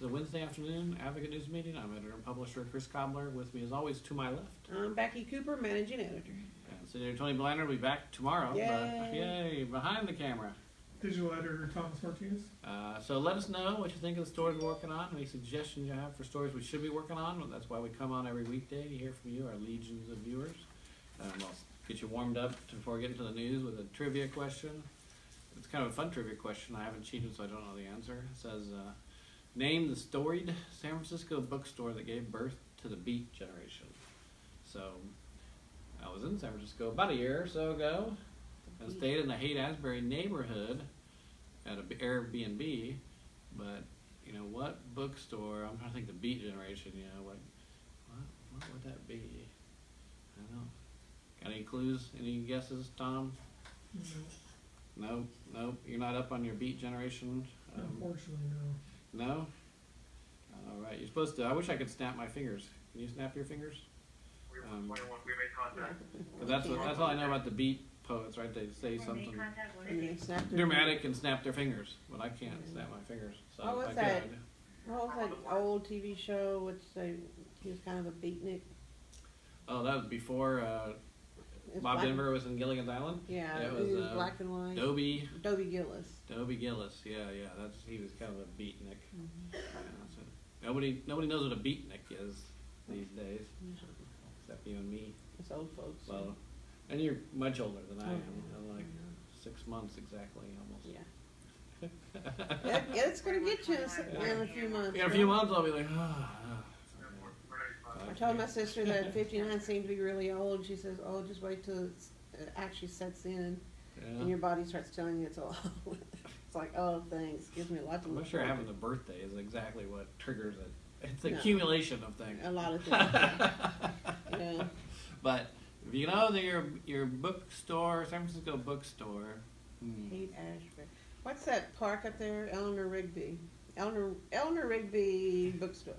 the Wednesday afternoon Advocate News Meeting. I'm editor and publisher Chris Cobbler. With me, as always, to my left. I'm Becky Cooper, managing editor. And Senator Tony Blanner will be back tomorrow. Yay. But, yay, behind the camera. Digital editor Thomas Martinez. So let us know what you think of the stories we're working on, any suggestions you have for stories we should be working on. That's why we come on every weekday to hear from you, our legions of viewers. I'll get you warmed up before we get into the news with a trivia question. It's kind of a fun trivia question. I haven't cheated, so I don't know the answer. It says, name the storied San Francisco bookstore that gave birth to the Beat generation. So I was in San Francisco about a year or so ago and stayed in the Haight-Ashbury neighborhood at an Airbnb. But you know what bookstore? I'm trying to think the Beat generation. You know what would that be? I don't know. Got any clues? Any guesses, Tom? No, Nope. You're not up on your Beat generation. unfortunately, no. No. All right. You're supposed to. I wish I could snap my fingers. Can you snap your fingers? We made contact. 'Cause that's all I know about the Beat poets, right? They say something And they snapped it. dramatic and snap their fingers, but I can't snap my fingers. So What was I that? could. What was that old TV show which he was kind of a beatnik? Oh, that was before It's Bob black- Denver was in Gilligan's Island. Yeah, it it was, was black and white. Dobie Gillis. Gillis. Yeah. He was kind of a beatnik. Mm-hmm. Yeah, so nobody knows what a beatnik is these days, except you and me. It's old folks. Well, and you're much older than I am. Oh, I'm like 6 months exactly, almost. Yeah. It's gonna get you in a few months. In a few right? months, I'll be like, I told my sister that 59 seemed to be really old. She says, "Oh, just wait till it actually sets in, and your body starts telling you it's old." It's like, "Oh, thanks." Gives me a lot to I'm look not sure forward having to. a birthday is exactly what triggers it. It's the No. accumulation of things. A lot of things. Yeah. But if you know that your bookstore, San Francisco bookstore. Haight-Ashbury. What's that park up there? Eleanor Rigby. Eleanor Rigby bookstore.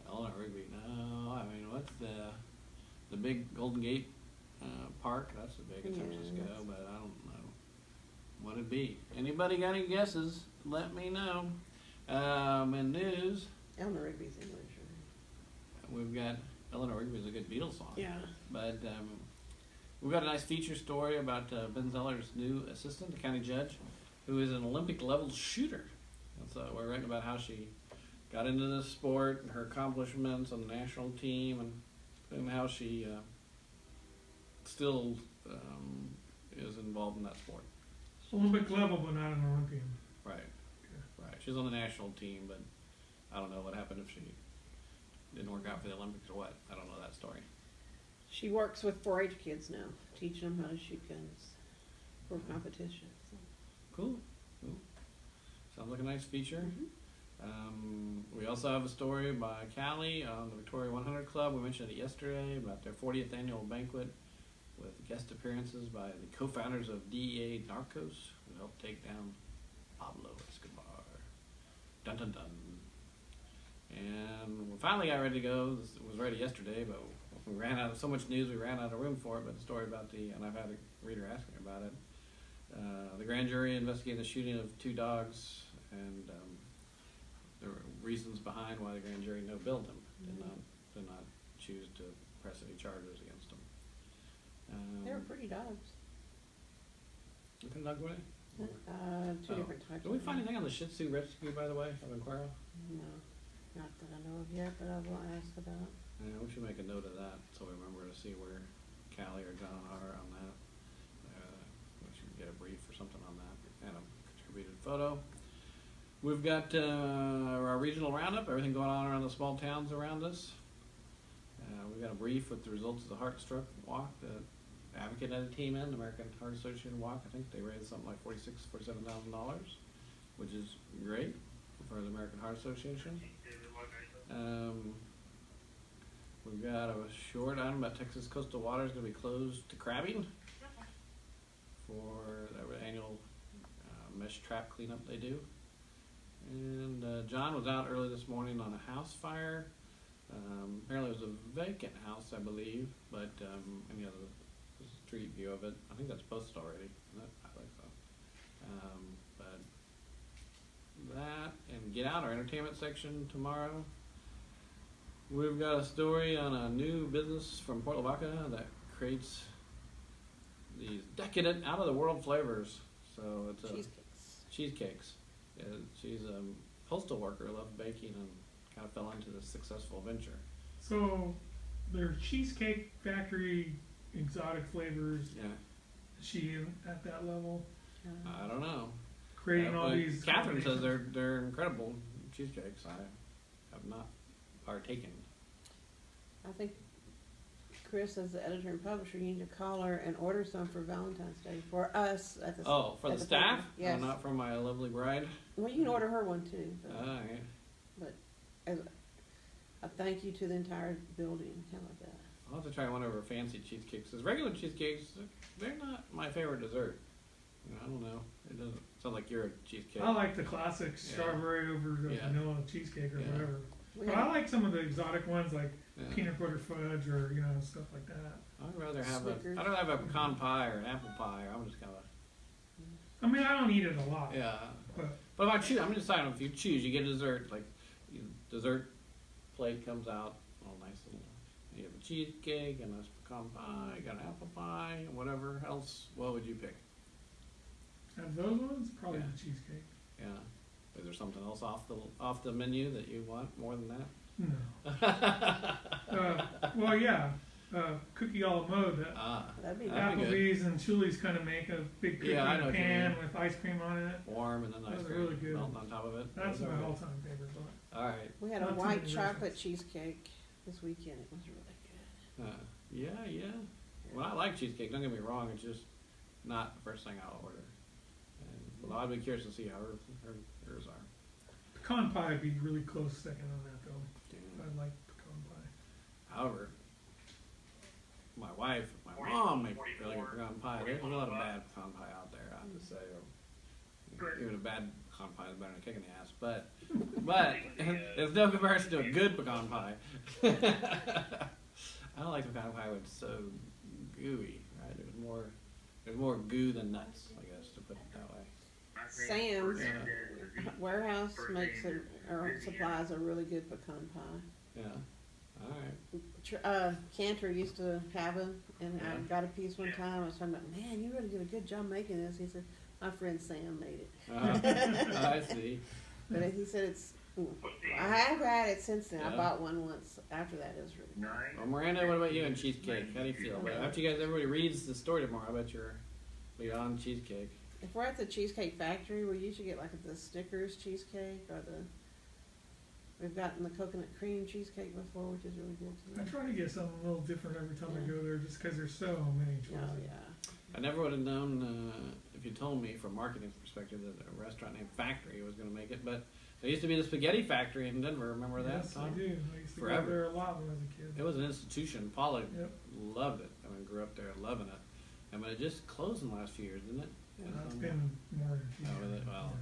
Eleanor Rigby. No, I mean what's the big Golden Gate Park? That's the big in San Yeah, Francisco, that's- but I don't know what it'd be. Anybody got any guesses? Let me know. In news, Eleanor Rigby's English. we've got Eleanor Rigby's a good Beatles song. Yeah. But we've got a nice feature story about Ben Zeller's new assistant, the county judge, who is an Olympic-level shooter. And so we're writing about how she got into this sport and her accomplishments on the national team, and how she still is involved in that sport. Olympic level, but not an Olympian. Right. Right. She's on the national team, but I don't know what happened if she didn't work out for the Olympics or what. I don't know that story. She works with 4-H kids now, teaching them how to shoot guns for competition. So. Cool. Sounds like a nice feature. Mhm. We also have a story by Callie on the Victoria 100 Club. We mentioned it yesterday about their 40th annual banquet with guest appearances by the co-founders of DEA Narcos, who helped take down Pablo Escobar. Dun dun dun. And we finally got ready to go. This was ready yesterday, but we ran out of so much news, we ran out of room for it. But the story about and I've had a reader ask me about it. The grand jury investigated the shooting of 2 dogs, and there were reasons behind why the grand jury no-billed him. Did not choose to press any charges against him. They were pretty dogs. What kind of dog were they? Two different types. Did we find anything on the Shih Tzu rescue, by the way, up in Cuero? No, not that I know of yet, but I will ask about. Yeah, we should make a note of that so we remember to see where Callie or John are on that. We should get a brief or something on that and a contributed photo. We've got our regional roundup, everything going on around the small towns around us. We've got a brief with the results of the Heart Stroke Walk that Advocate had a team in, the American Heart Association Walk. I think they raised something like $47,000, which is great for the American Heart Association. We've got a short item about Texas coastal waters going to be closed to crabbing for their annual mesh trap cleanup they do. And John was out early this morning on a house fire. Apparently it was a vacant house, I believe, but any other street view of it, I think that's posted already. I think so. But that and Get Out, our entertainment section tomorrow. We've got a story on a new business from Port Lavaca that creates these decadent, out-of-the-world flavors. So it's cheesecakes. Yeah, she's a postal worker, loved baking, and kind of fell into this successful venture. So, their Cheesecake Factory exotic flavors, Yeah, is she at that level? I don't know. Creating all But these. Catherine says they're incredible cheesecakes. I have not partaken. I think Chris, as the editor and publisher, you need to call her and order some for Valentine's Day for us at the. Oh, for at the staff? paper. Yes. Not for my lovely bride? Well, you can order her one too. But Alright. as a thank you to the entire building. How about that? I'll have to try one of her fancy cheesecakes. Because regular cheesecakes, they're not my favorite dessert. I don't know. It doesn't sound like you're a cheesecake. I like the classic strawberry over the Yeah. vanilla cheesecake or Yeah. whatever. We But had- I like some of the exotic ones like Yeah. peanut butter fudge or, stuff like that. I'd rather have Snickers. I'd rather have a pecan pie or an apple pie. I'm just kind of I mean, I don't eat it a lot. yeah. But But if I choose, I'm just saying, if you choose, you get dessert. Like, dessert plate comes out, all nice little. You have a cheesecake and a pecan pie, you got an apple pie, and whatever else. What would you pick? and those ones, probably Yeah. the cheesecake. Yeah. Is there something else off the menu that you want more than that? No. Well, yeah. Cookie a la mode. That That'd be That'd be good. Applebee's and Chili's kind of make a big cookie Yeah, I in know a what you pan mean. with ice cream on it. Warm and then ice Those are cream really good. melting on top of it. That's Those my are good. all-time favorite. But All right. We had a Not too white many chocolate restaurants. cheesecake this weekend. It was really good. Yeah. Well, I like cheesecake. Don't get me wrong. It's just not the first thing I'll order. And, well, I'd be curious to see how hers are. pecan pie would be really close second on that, though. Yeah. I like pecan pie. However, my wife, my mom make really good pecan pie. There's a lot of bad pecan pie out there, I have to say. Or even a bad pecan pie is better than a kick in the ass. But there's no comparison to a good pecan pie. I don't like pecan pie when it's so gooey, right? There's more goo than nuts, I guess, to put it that way. Sam's Yeah. warehouse makes or supplies a really good pecan pie. Yeah. All right. Cantor used to have them, and I Yeah. got a piece one time. I was talking about, man, you really did a good job making this. He said, my friend Sam made it. I see. But he said it's. I have had it since then. I Yeah. bought one once. After that, it was really good. Well, Miranda, what about you and cheesecake? How do you feel? But after everybody reads the story tomorrow, I bet you're beyond cheesecake. If we're at the Cheesecake Factory, we usually get like the Snickers cheesecake or we've gotten the coconut cream cheesecake before, which is really good I too. try to get something a little different every time I Yeah. go there, just because there's so many choices. Oh yeah. I never would have known if you told me from marketing perspective that a restaurant named Factory was going to make it. But there used to be the spaghetti factory in Denver. Remember that? Yes, I Tom? do. I used to Forever. go there a lot when I was a kid. It was an institution. Paula Yep. loved it. I mean, grew up there loving it. And but it just closed in the last few years, didn't it? It's been more than a few Oh, years. well,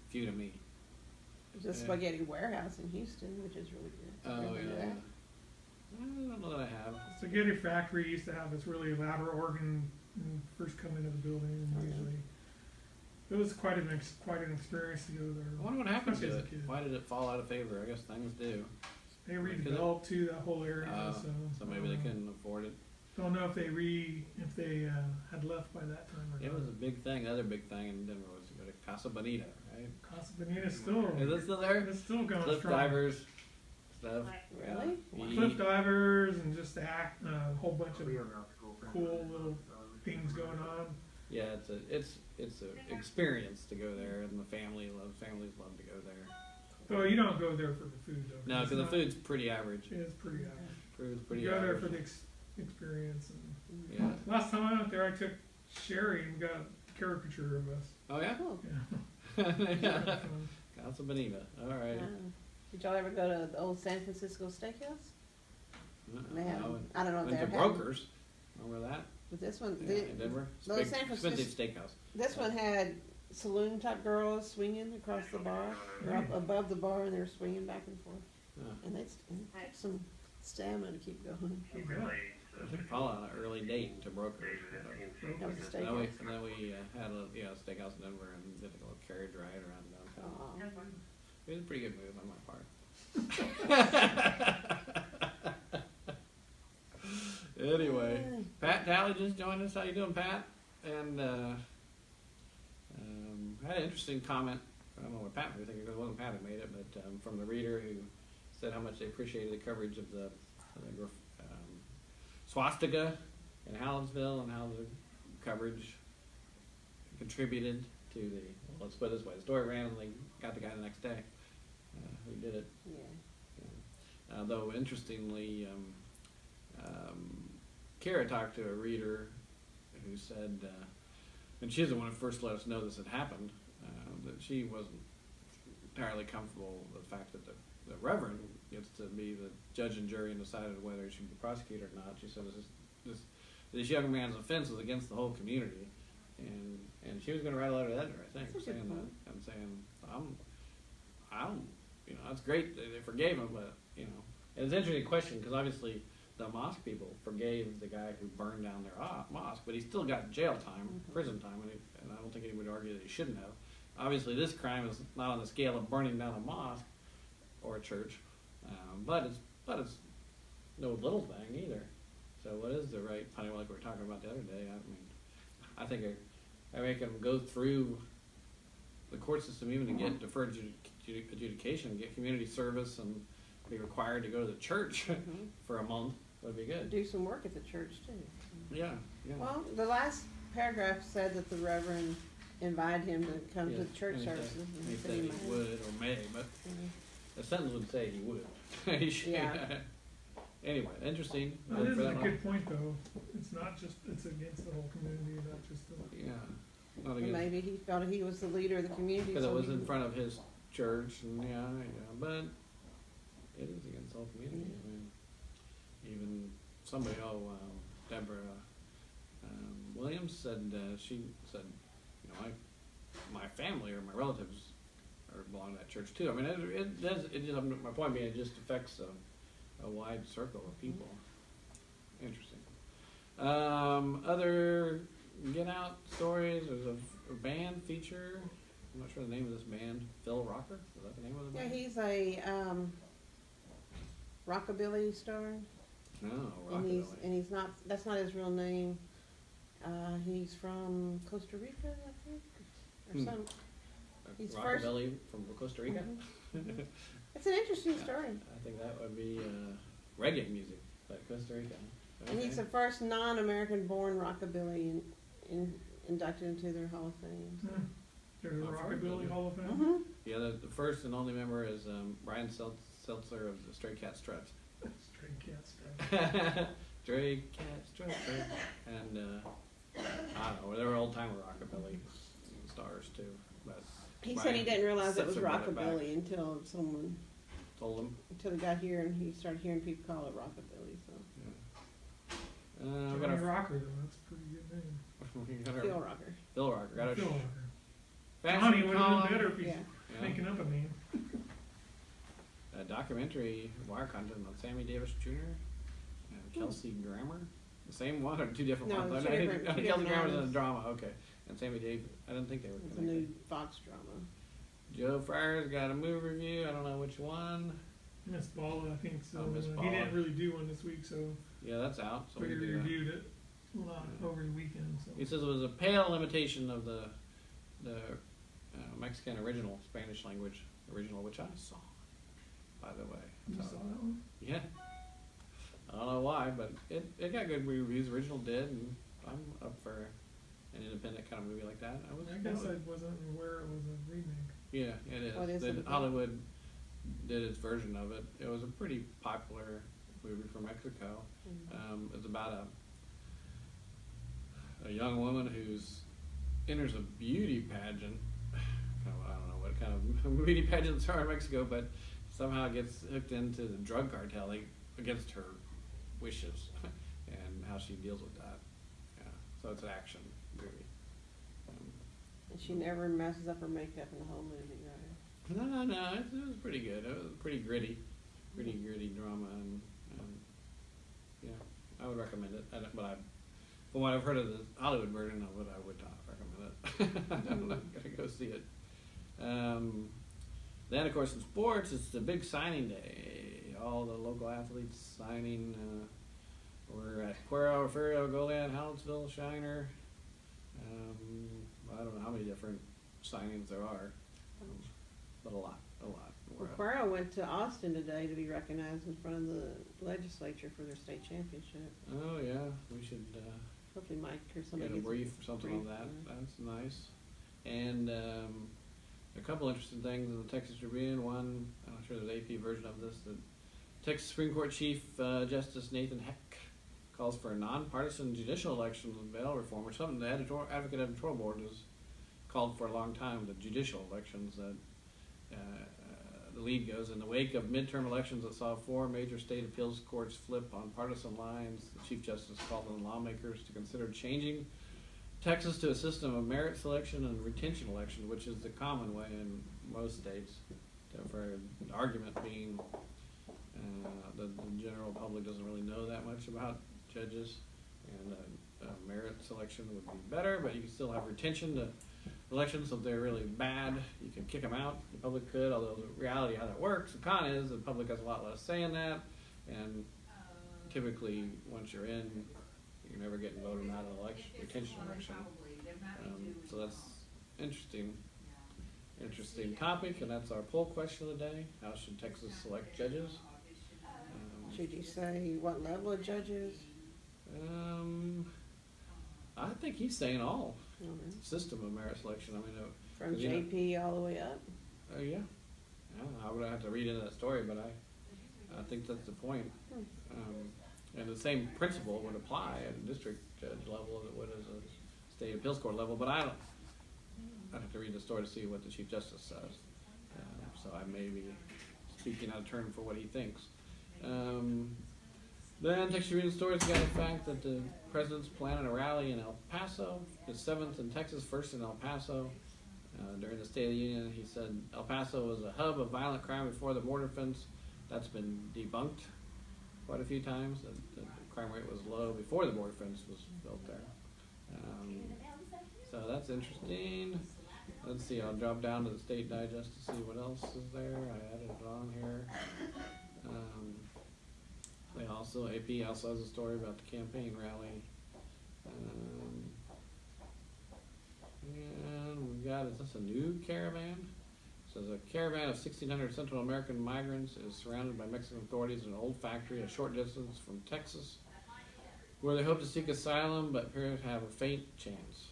few to me. There's a Yeah. spaghetti warehouse in Houston, which is really good. Oh Remember yeah. that? I don't know that I have. Spaghetti Factory used to have this really elaborate organ when you first come into the building, and Oh, yeah. usually it was quite an experience to go there. I wonder what happened Especially to as it. a kid. Why did it fall out of favor? I guess things do. They Because it- redeveloped too that whole area, So maybe they couldn't afford it. Don't know if they had left by that time or It not. was a big thing. The other big thing in Denver was to go to Casa Bonita, right? Casa Bonita's still Is it still there? it's still going Cliff strong. divers stuff. Really? Yeah. Cliff divers and just a whole bunch of cool little things going on. Yeah, it's a experience to go there, and families love to go there. Though you don't go there for the food though. No, It's because the not- food's pretty average. It's pretty average. Food's pretty You go there average. for the experience. And Yeah. last time I went there, I took Sherry and got a caricature of us. Oh yeah. Cool. Yeah. Casa Bonita. All right. Wow. Did y'all ever go to the old San Francisco Steakhouse? They have, No, I don't know if went they're to Brokers. Remember that? but this one, Yeah, in Denver. It's no, big, San expensive Francisco- steakhouse. this one had saloon type girls swinging across the bar, or up above the bar, and they're swinging back and forth. Yeah. And it took some stamina to keep going. Follow on an early date to Brokers. That was a And steakhouse. then we had a steakhouse in Denver and did a little carriage ride around downtown. Aw. It was a pretty good move on my part. Anyway, Pat Talley just joined us. How you doing, Pat? And had an interesting comment. I don't know what Pat was thinking. It wasn't Pat who made it, but from the reader who said how much they appreciated the coverage of the swastika in Hallettsville and how the coverage contributed to the, well, let's put it this way, the story ran and they got the guy the next day who did it. Yeah. Though interestingly, Kara talked to a reader who said, and she's the one who first let us know this had happened, that she wasn't entirely comfortable with the fact that the reverend gets to be the judge and jury and decided whether he should be prosecuted or not. She said this young man's offense was against the whole community, and she was going to write a letter to the editor, I think, That's a good saying point. that, and saying I'm, you know, that's great that they forgave him, but you know, and it's an interesting question because obviously the mosque people forgave the guy who burned down their mosque, but he still got jail time, prison time, and I don't think anyone would argue that he shouldn't have. Obviously, this crime is not on the scale of burning down a mosque or a church, but it's no little thing either. So what is the right punishment, like we were talking about the other day? I mean, I think I make them go through the court system even to get deferred adjudication, get community service, and be required to go to the church for a month would be good. Do some work at the church too. Yeah, yeah. Well, the last paragraph said that the Reverend invited him to come to the church and services. and He said said he might. would or may, but Mhm. the sentence would say he would. He should. Yeah. Anyway, interesting. That Good is for a that good point, though. It's not just, it's against the whole community, not just the. Yeah. Not And against, maybe he felt he was the leader of the community. because it so was he in would- front of his church, and yeah, but it is against the whole community. I mean, even somebody, Deborah Williams said, she said, you know, my family or my relatives belong to that church too. I mean, it does. It just, my point being, it just affects a wide circle of people. Interesting. Other Get Out stories. There's a band feature. I'm not sure the name of this band. Phil Rocker. Is that the name of the Yeah, band? he's a rockabilly star, No, and he's not. That's not his real name. He's from Costa Rica, I think, or Hmm. some. he's first- Rockabilly from Costa Rica. Mhm. It's an interesting story. I think that would be reggae music, but Costa Rica. And he's the first non-American born rockabilly inducted into their Hall of Fame. There's a I've heard of Rockabilly it. Hall of Fame. Mm-hmm. Yeah, the first and only member is Brian Seltzer of the Stray Cat Struts. Stray Cat stuff. Stray Cat Struts, and I don't know, they were old timer rockabilly stars too. But He said he didn't realize it was Seltzer brought it back. rockabilly until Told he got here and he started hearing people call it rockabilly. So them. We got Johnny our Rocker, though, that's a pretty good name. we got our Phil Rocker. Phil Rocker. Got our Phil Rocker. fashion Johnny would have column. been better if he's Yeah. Yeah. making up a name. A documentary wire content on Sammy Davis Jr. and Kelsey Grammer. The same one or two different No, ones? two I think different- two Kelsey different Grammer's in a artists. drama, okay. And Sammy Davis, I didn't think they were It's a connected. new Fox drama. Joe Fryer's got a movie review, I don't know which one. Miss Balla, I think so. Oh, Miss He Balla. didn't really do one this week, so Yeah, that's out, so we we can do that. reviewed it a lot over the weekend. So He says it was a pale imitation of the Mexican original Spanish language original, which I saw, by the way. you So, saw that one? yeah. I don't know why, but it got good reviews. Original did, and I'm up for an independent kind of movie like that. I guess I wasn't aware it was a remake. Yeah, it is. What is Then it? Hollywood did its version of it. It was a pretty popular movie from Mexico. It's about a young woman who's enters a beauty pageant. I don't know what kind of beauty pageants are in Mexico, but somehow gets hooked into the drug cartel against her wishes, and how she deals with that. Yeah, so it's an action movie. And she never messes up her makeup in the whole movie, right? No, it was pretty good. It was pretty gritty drama, and yeah, I would recommend it. But from what I've heard of the Hollywood version of it, I would not recommend it. I'm not gonna go see it. Then, of course, in sports, it's the big signing day. All the local athletes signing. We're at Cuero, Ferrio, Goliad, Hallettsville, Shiner. I don't know how many different signings there are, but a lot. We're Well, Quero went to Austin today to be recognized in front of the legislature for their state championship. Oh yeah, we should Hopefully Mike or somebody get a gets brief or something on brief, that. yeah. That's nice. And a couple interesting things in the Texas Tribune. One, I'm not sure there's an AP version of this. The Texas Supreme Court Chief Justice Nathan Heck calls for a nonpartisan judicial election with bail reform, or something the Advocate Editorial Board has called for a long time. The judicial elections that the lead goes in the wake of midterm elections that saw 4 major state appeals courts flip on partisan lines. The Chief Justice called on lawmakers to consider changing Texas to a system of merit selection and retention election, which is the common way in most states. For the argument being the general public doesn't really know that much about judges, and merit selection would be better, but you can still have retention to elections. So if they're really bad, you can kick them out. The public could, although the reality how that works, the con is the public has a lot less say in that, and typically once you're in, you're never getting voted out of an election, retention election. So that's interesting topic, and that's our poll question of the day. How should Texas select judges? Should you say what level of judges? I think he's saying all I don't know. system of merit selection. I mean, From 'cause, you know, JP all the way up? yeah. I would have to read into that story, but I think that's the point. And the same principle would apply at a district judge level as it would as a state appeals court level, but I'd have to read the story to see what the Chief Justice says. So I may be speaking out of turn for what he thinks. Then Texas Tribune Stories got the fact that the president's planning a rally in El Paso, his 7th in Texas, 1st in El Paso. During the State of the Union, he said El Paso was a hub of violent crime before the border fence. That's been debunked quite a few times. That the crime rate was low before the border fence was built there. So that's interesting. Let's see, I'll drop down to the State Digest to see what else is there. I added it on here. AP also has a story about the campaign rally. And we've got, is this a new caravan? It says a caravan of 1,600 Central American migrants is surrounded by Mexican authorities in an old factory a short distance from Texas, where they hope to seek asylum but appear to have a faint chance.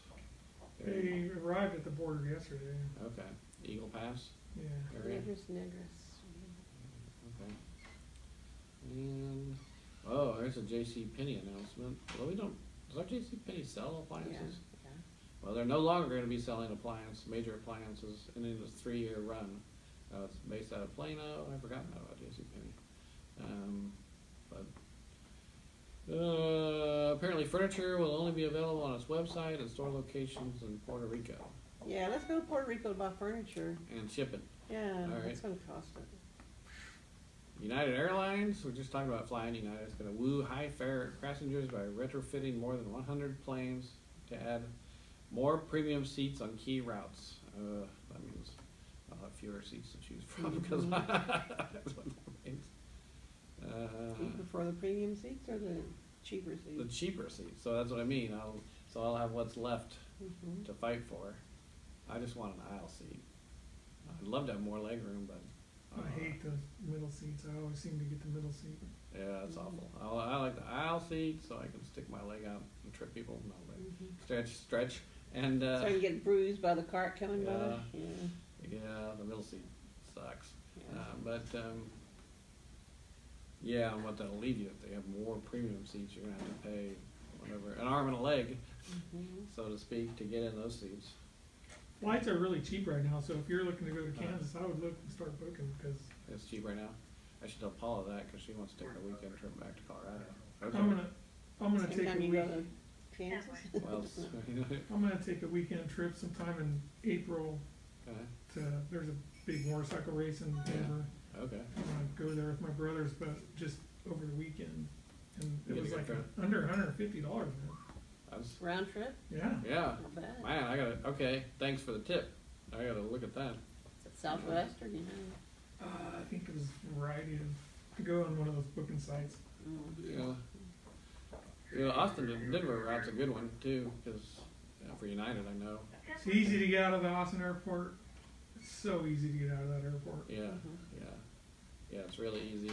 They arrived at the border yesterday. Okay. Eagle Pass Yeah. area. Negros. Okay. And there's a J.C. Penney announcement. Well, does our J.C. Penney sell appliances? Yeah. Well, they're no longer going to be selling major appliances in this 3-year run. It's based out of Plano. I've forgotten about J.C. Penney. Apparently furniture will only be available on its website and store locations in Puerto Rico. Yeah, let's go to Puerto Rico to buy furniture. And ship it. Yeah, All right. that's gonna cost it. United Airlines, we're just talking about flying United. It's going to woo high-fare passengers by retrofitting more than 100 planes to add more premium seats on key routes. That means I'll have fewer seats to choose from because that's what that means. You prefer the premium seats or the cheaper seats? The cheaper seats, so that's what I mean. I'll have what's left Mhm. to fight for. I just want an aisle seat. I'd love to have more legroom, but I hate the middle seats. I always seem to get the middle seat. yeah, that's awful. I like the aisle seat so I can stick my leg out and trip people. No, but stretch, and So you get bruised by the cart coming by? Yeah. Yeah. yeah, the middle seat sucks. Yeah. Yeah, and what that'll leave you if they have more premium seats, you're gonna have to pay whatever, an arm and a leg, Mhm. so to speak, to get in those seats. Flights are really cheap right now, so if you're looking to go to Kansas, I would look and start booking because It's cheap right now. I should tell Paula that because she wants to take a weekend trip back to Colorado. Okay. I'm gonna Same take time a you week. go to Kansas? Well, I'm gonna take a weekend trip sometime in April okay. there's a big motorcycle race in Denver. Okay. I'm gonna go there with my brothers, but just over the weekend. And You it was get a like good under $150, man. That's, Round trip? Yeah. yeah. Not bad. Man, okay, thanks for the tip. I gotta look at that. Southwest or United? I think it was a variety of, to go on one of those booking sites. Yeah. Yeah, Austin to Denver route's a good one too, because for United, I know. It's easy to get out of the Austin airport. It's so easy to get out of that airport. Yeah, yeah, yeah. It's really easy,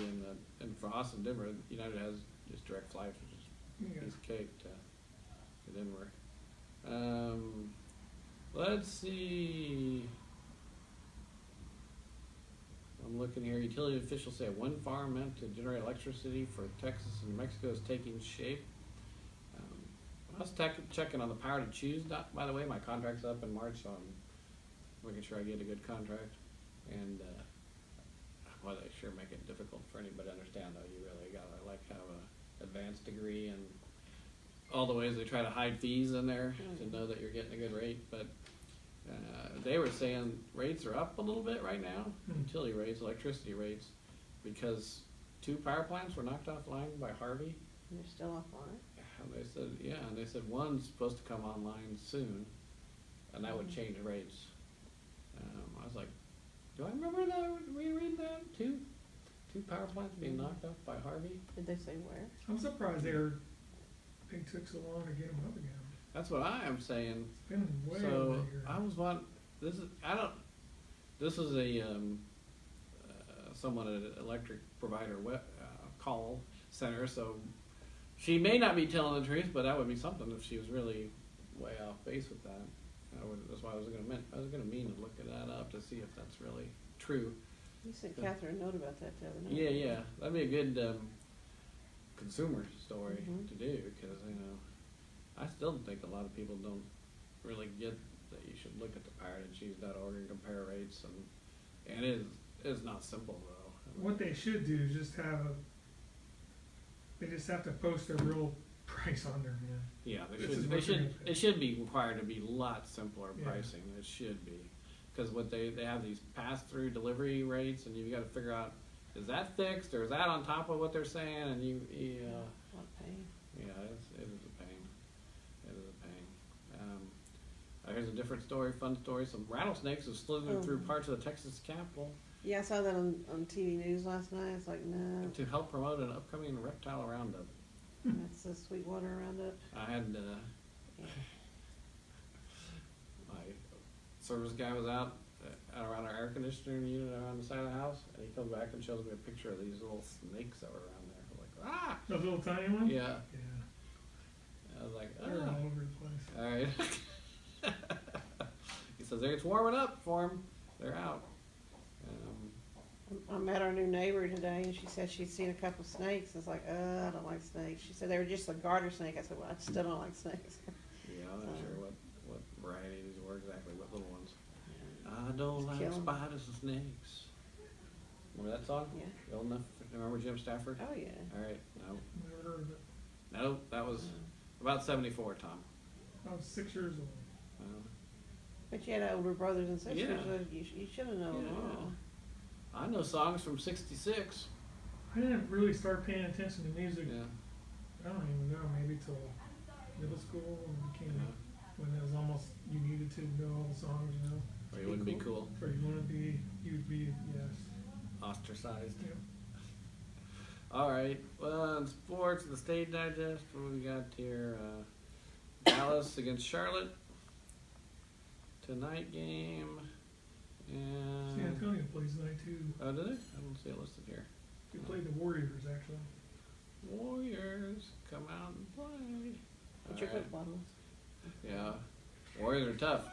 and for Austin, Denver, United has just direct flights, which is Yeah. piece of cake to Denver. Let's see. I'm looking here. Utility officials say one farm meant to generate electricity for Texas and New Mexico is taking shape. I was checking on the Power to Choose. By the way, my contract's up in March, so I'm making sure I get a good contract. And well, they sure make it difficult for anybody to understand. Though you really gotta have a advanced degree and all the ways they try to hide fees in there to know that you're getting a good rate. But they were saying rates are up a little bit right now, utility rates, electricity rates, because 2 power plants were knocked offline by Harvey. They're still offline. And they said, and they said one's supposed to come online soon, and that would change rates. I was like, do I remember that? We read that? Two power plants being knocked off by Harvey? Did they say where? I'm surprised they took so long to get them up again. That's what I am saying. It's been way over So a year. I was one. This is a someone at an electric provider call center. So she may not be telling the truth, but that would be something if she was really way off base with that. That's why I was gonna mean to look that up to see if that's really true. You sent Catherine a note about that the other night. Yeah, that'd be a good consumer story Mhm. to do, because I still think a lot of people don't really get that you should look at the powertochoose.org and compare rates, and it is not simple though. What they should do is just they just have to post a real price on there, man. Yeah, This is what you're gonna pay. it should be required to be a lot simpler Yeah. pricing. It should be, because what they have these pass-through delivery rates, and you've got to figure out, is that fixed or is that on top of what they're saying? And What pain. it is a pain. It is a pain. Here's a different story, fun story. Some rattlesnakes have slithered through parts of the Texas Capitol Yeah, I saw that on TV news last night. It's like, no, to help promote an upcoming reptile roundup. that's the Sweetwater Roundup. I had my service guy was out around our air conditioning unit around the side of the house, and he comes back and shows me a picture of these little snakes that were around there. I'm like, ah! Those little tiny ones? Yeah. Yeah. I was like, They're all over the place. all right. He says, it's warming up for them. They're out. I met our new neighbor today, and she said she'd seen a couple snakes. I was like, I don't like snakes. She said they were just a garter snake. I said, well, I still don't like snakes. Yeah, I'm not sure what variety these were exactly, what little ones. I don't Just like kill 'em. spiders and snakes. Remember that song? Yeah. You old enough? Remember Jim Stafford? Oh, yeah. All right. No. Never heard of it. No, that was about 74, Tom. I was 6 years old. But you had older brothers and sisters. Yeah. So you should have known them Yeah. all. I know songs from '66. I didn't really start paying attention to music. Yeah. I don't even know, maybe till middle school and became when it was almost you needed to know all the songs, you know. Or you wouldn't be cool. Or you want to be, you'd be, yes. Ostracized. Yep. All right. Well, in sports, the State Digest. What do we got here? Dallas against Charlotte. Tonight game. And San Antonio plays tonight too. oh, did it? I don't see it listed here. We played the Warriors actually. Warriors, come out and play. Put your All right. Coke bottles. Yeah. Warriors are tough.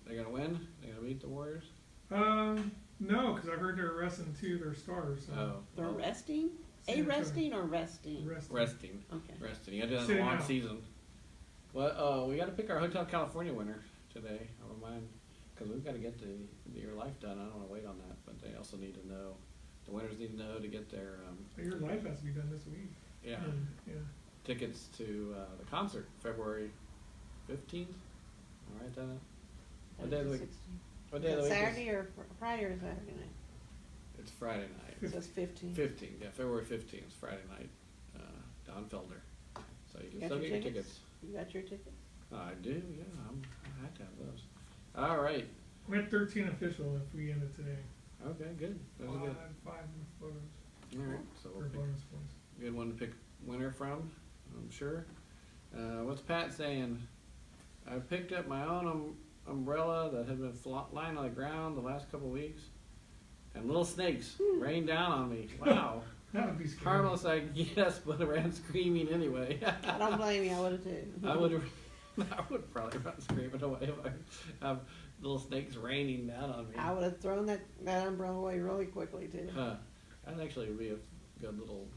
They gonna win? They gonna beat the Warriors? No, because I heard they're resting two of their stars. So Oh. They're well, resting? San A Antonio. resting or resting? resting. Okay. Resting. You gotta do that in Sitting a long out. season. Well, we gotta pick our Hotel California winner today. I'll remind, because we've gotta get your life done. I don't wanna wait on that, but they also need to know, the winners need to know to get their, Your life has to be done this week. yeah, Yeah. tickets to the concert, February 15th. All right, then. What day of the week? 16. What day of Is the it week? Saturday or Friday or Saturday night? It's Friday night. So it's 15. 15th, yeah, February 15th is Friday night. Don Felder. So you can Got still your get your tickets? tickets. You got your ticket? I do, yeah. I had to have those. All right. We had 13 official if we ended today. Okay, good. That was good. Five photos All right, so for we'll pick bonus points. a good one to pick winner from, I'm sure. What's Pat saying? I picked up my own umbrella that had been lying on the ground the last couple weeks, and little snakes rained down on me. Wow. That would be scary. Harmless, I guess, but I ran screaming anyway. I don't blame you, I would've too. I would probably run screaming away if I have little snakes raining down on me. I would've thrown that umbrella away really quickly too. That'd actually be a good little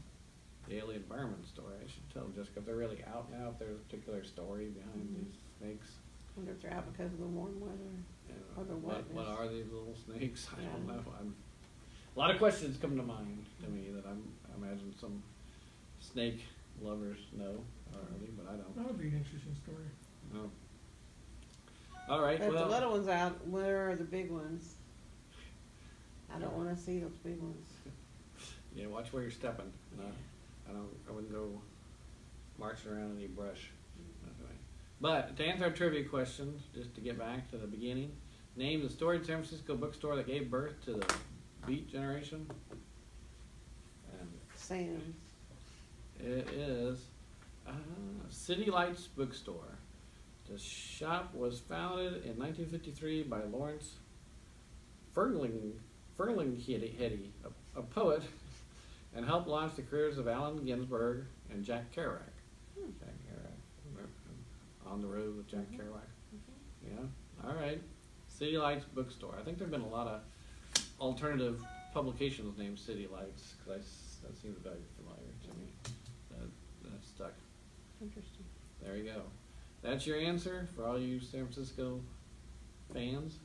daily environment story. I should tell Jessica if they're really out now, if there's a particular story behind these snakes. Wonder if they're out because of the warm weather. You know, Or the what wetness. are these little snakes? I don't Yeah. know. A lot of questions come to mind to me that I imagine some snake lovers know already, but I don't. That would be an interesting story. No. All right. But if the Well, little ones out, where are the big ones? I don't wanna see those big ones. yeah, watch where you're stepping. No, I wouldn't go marching around any brush. Anyway. But to answer our trivia question, just to get back to the beginning, name the storied San Francisco bookstore that gave birth to the Beat generation. And Sam's. it is City Lights Bookstore. The shop was founded in 1953 by Lawrence Ferlinghetti, a poet, and helped launch the careers of Allen Ginsberg and Jack Kerouac. Jack Kerouac, On the Road with Jack Kerouac. Yeah, all right. City Lights Bookstore. I think there've been a lot of alternative publications named City Lights, because that seems very familiar to me. That stuck. Interesting. There you go. That's your answer for all you San Francisco fans.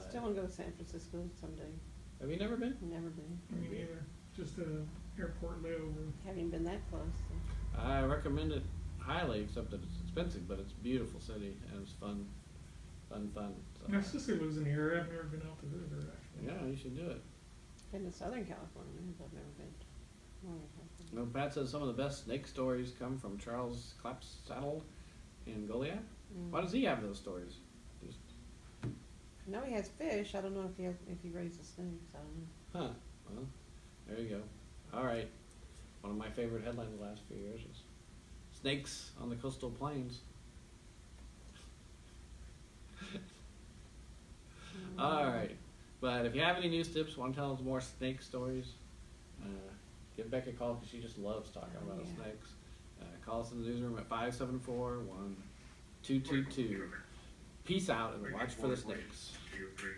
Still wanna go to San Francisco someday. Have you never been? Never been. Me neither. Just a airport layover. Haven't been that close. So. I recommend it highly, except that it's expensive, but it's a beautiful city and it's fun. So, My sister lives in here. I've never been out to visit her actually. yeah, you should do it. Been to Southern California, but I've never been to Northern California. You know, Pat says some of the best snake stories come from Charles Clapsaddle in Goliath. Why does he have those stories? Just, I know he has fish. I don't know if he raises snakes. I don't know. huh? Well, there you go. All right. One of my favorite headlines the last few years is snakes on the coastal plains. All right. But if you have any news tips, want to tell us more snake stories, give Becky a call because she just loves talking about Yeah. snakes. Call us in the newsroom at 574-1222. Peace out and watch for the snakes. 2, 3.